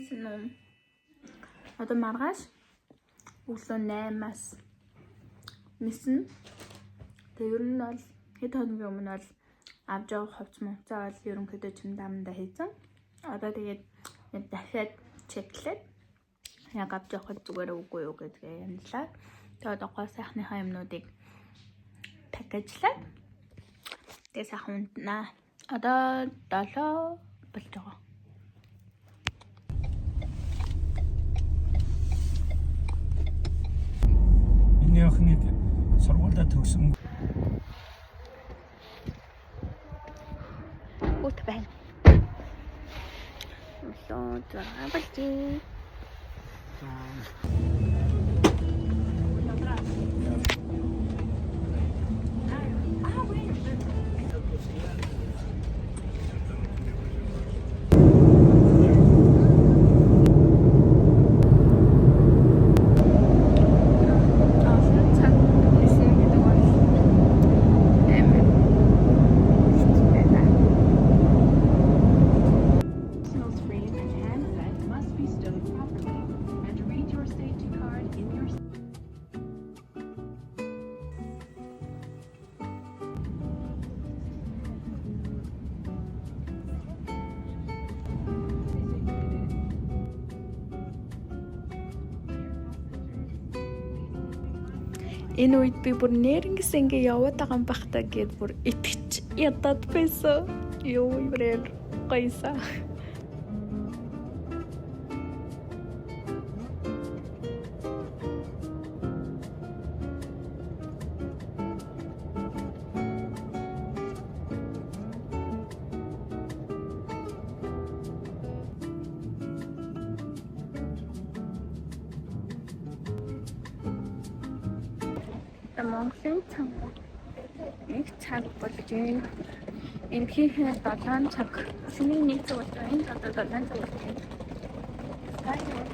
сайн уу? Одоо маргааш өглөө 8-аас нисэн. Тэгээ ер нь бол хэд хоногийн өмнө бол авч явах хувц мууцаа бол ерөнхийдөө чимдамдаа хийсэн. Одоо тэгээд дахиад чеклээд яг авч явах зүгээр үгүй юу гэдгээ янзлаа. Тэгээд одоо гоо сайхныхаа юмнуудыг пакэжлаад тэгээ сайхан унтнаа. Одоо 7 болж байгаа. Энэ охиныг сургуулиа төгсөн. Út байна. Өглөө 6 болжээ. Энэ үед би бүр нэрнгээс ингээ яваад байгаа юм бах та гэд бүр итгэж ядаад байсан. Юу юмрээр гойса. Монголын цаг нэг цаг болж байна. Энэхээ 7 цаг. Шөнийн 1 цаг болж байна. Энэ одоо 7 цаг болж байна.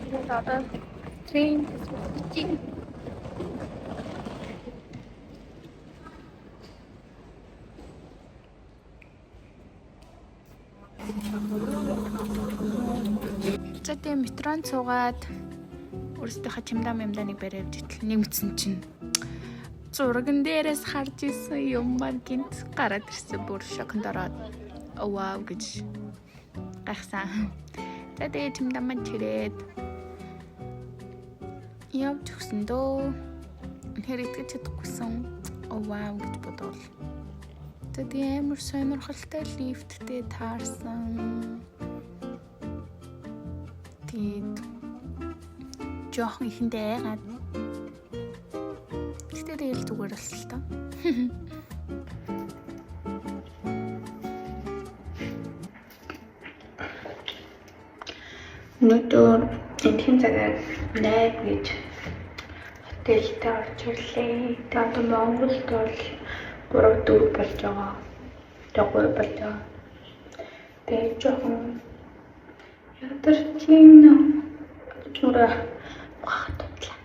Тэгээд одоо трейн чинь зэтэй метронд суугаад өөрсдийнхөө чимдам юмданыг бариад итэл нэмсэн чинь зурган дээрээс харж исэн юм маань гинт гараад ирсэн. Бүр шоконд ороод вау гэж гайхсан. За тэгээд чимдамд чирээд явж өгсөн дөө. Тэр итгэж чадахгүйсэн. Вау гэж бодвол. Тэгээд амар сонирхолтой лифттэй таарсан. Тэгээд жоохон ихэндээ айгаад тэгэл зүгээр л та. Өнөөдөр энэхин цагаар найз гэж хотелд орж ирлээ. Тэгээд Монголд бол 3-4 болж байгаа. Тэгээд 3 болж байгаа. Тэгээд жоохон ядарчин чураа багтуулаа.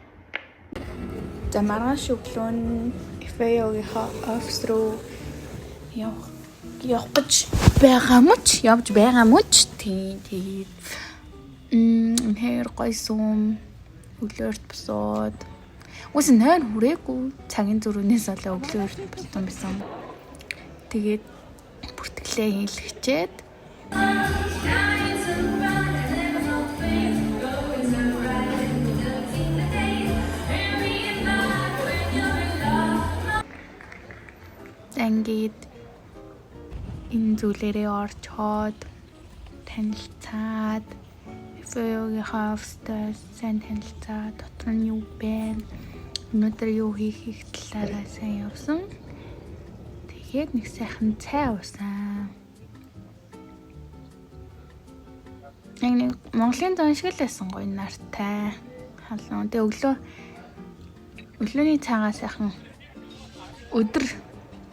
За маргааш өглөө нь FAO-ийнхаа офис руу явах гэж байгаа мөч тэгээд хэр гойсон өглөөрт босоод үгүй нойр хүрээгүй цагийн зөрүүнээс олоо өглөөрт боссон байсан. Тэгээд бүртгэлээ хийлгчээд ингээд энэ зүйлээрээ орчоод танилцаад FAO-ийнхаа офистай сайн танилцаад дотор нь юу байна, өнөөдөр юу хийх талаараа сайн явсан. Тэгээд нэг сайхан цай уусан. Нэг Монголын зам шиг л байсан гоё нартай. Халуун. Тэгээд өглөөний цагаа сайхан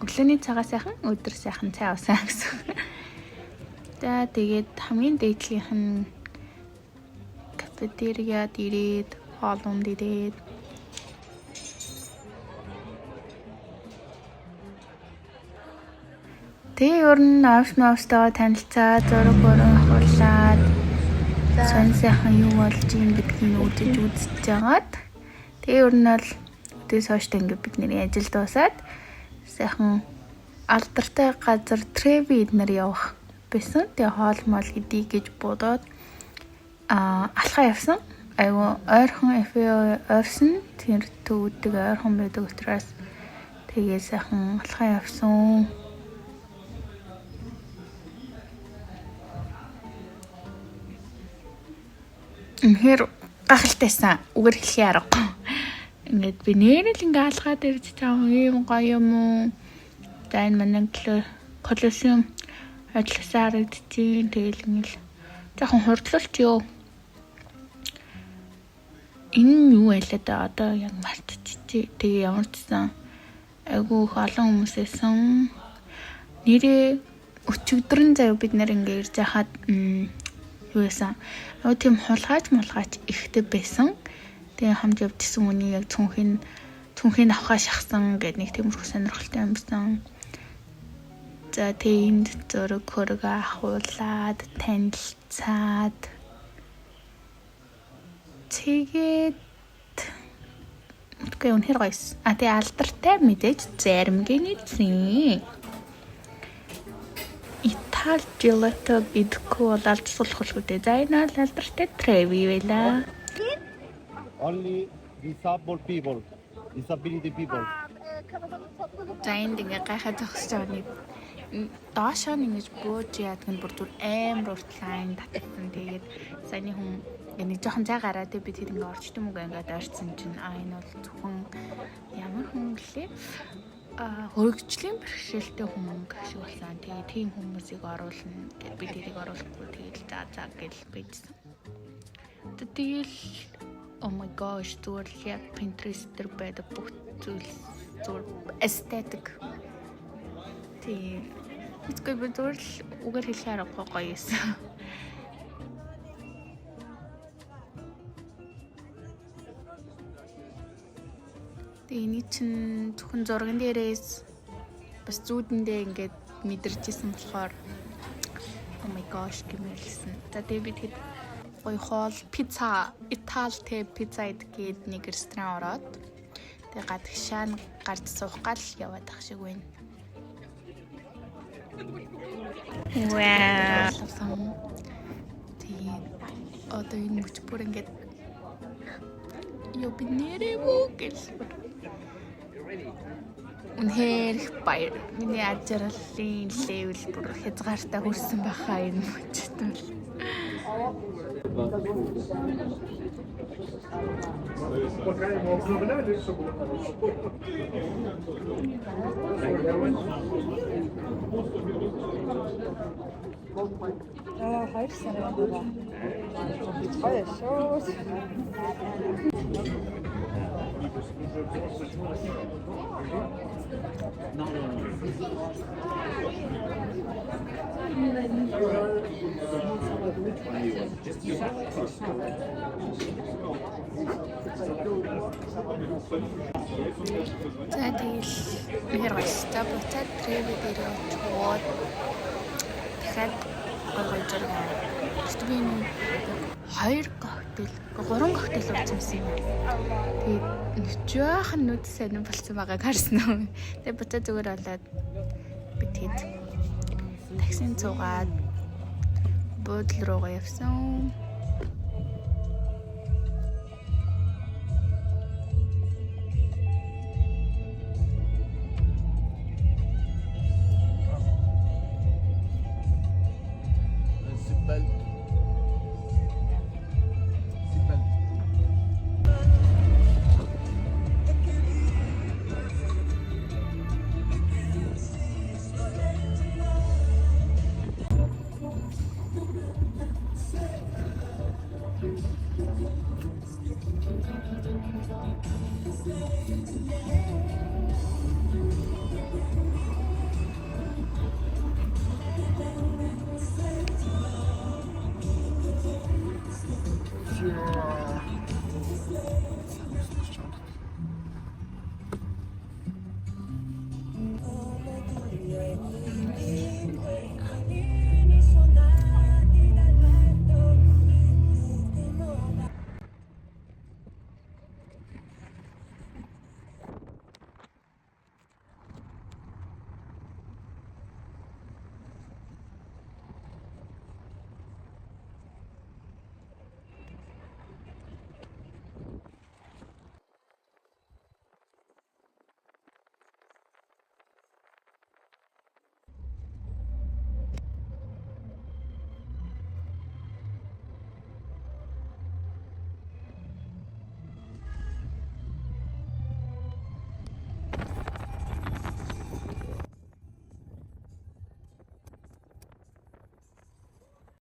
өглөөний цагаа сайхан өдөр сайхан цай уусан гэсэн. Тэгээд хамгийн дээдлийнх нь кафетерияд ирээд хоолунд ирээд тэгээ ер нь австаа танилцаад зураг авуулаад за сонь сайхан юу болж юм гэдгийг үзэж үзчихээд тэгээ ер нь бол өдөөс хойш ингээд бидний ажил дуусаад сайхан алдартай газар Треви эднэр явах байсан. Тэгээ хоол мол идий гэж бодоод алхаа явсан. Айгу ойрхон ойрсон тэр төвөдөг ойрхон байдаг учраас тэгээ сайхан алхаа явсан. Хэр гахалтайсан үгээр хэлхий аргагүй. Ингээд би нэрэл ингээ алхаад ирж чам юм гоё юм уу. За энэ манай колосеум ажилласаар идчихин тэгэл ингээл жоохон хурдлуулч ёо. Энэ юу байлаа да одоо яг мартчихжээ. Тэгээ ямар ч сан айгүй их олон хүмүүсээсэн нэрээ өчигдрэн заяа бид нэр ингээ ирж хахад юу яасан. Нөгөө тийм хулгаач ихтэй байсан. Тэгээ хамт явдсан үний яг цүнхийн авахаа шахсан гэдэг нэг тиймэрхүү сонирхолтой юм байсан. За тэнд зураг хөрөг ахуулаад танилцаад тэгээд үгүй үнэхээр гоёс. Тэгээ алдартай мэдээж заримгийн эзэн. Итали gelato идэхгүй бол алдсуулах үлгүүдээ. За энэ бол алдартай Треви байла. Only disabled people, disability people. За энд ингээ гайхаад зогсож байгаа нэг доошоо ингэж бууж яадаг нь бүр зүр амар уртлайн татсан. Тэгээд саяны хүн нэг жоохон зай гараа тэг би тэр ингээ орчт юм уу ингээд орцсон чинь энэ бол зөвхөн ямар хүн гэлээ хөргөжлийн бэрхшээлтэй хүмүүс шиг болсон. Тэгээ тийм хүмүүсийг оруулна гэд би тэрийг оруулахгүй тэгэл заа гэл байжсан. Тэгэл oh my gosh зүгээр яг Pinterest дээр байдаг бүх зүйл зүгээр aesthetic. Тэгээ It's good зүгээр л үгээр хэлэхээр аргагүй гоё юмсан. Тэгээ энэ чинь зөвхөн зурган дээрээс бас зүүдэндээ ингээд мэдэрчсэн болохоор oh my gosh гэмэрлсэн. За тэгээ би тэгэд гоё хоол пицца Италитэй пицца идэгээд нэг ресторан ороод тэгээ гадагшаа гард суух гал яваад ах шиг байна. Wow. Тэгээ одоо энэ мөч бүр ингээд юу би нэрээ мүү гэж үнэхээр их баяр. Миний ажралын левел бүр хязгаартай хүрсэн байхаа энэ мөчт бол. Hayır sana baba. Hayır şos. За тэгэл мэр гашта буцаад Треви дээр очоод дахиад гоё зэрэг аваад би нэг 2 коктейл 3 коктейл уусан юм. Тэгээд жаахан нүд сайн болсон байгааг харсан уу. Тэгээд буцаад зүгээр болоод би тэгэд таксин цугаад буудлын руугаа явсан.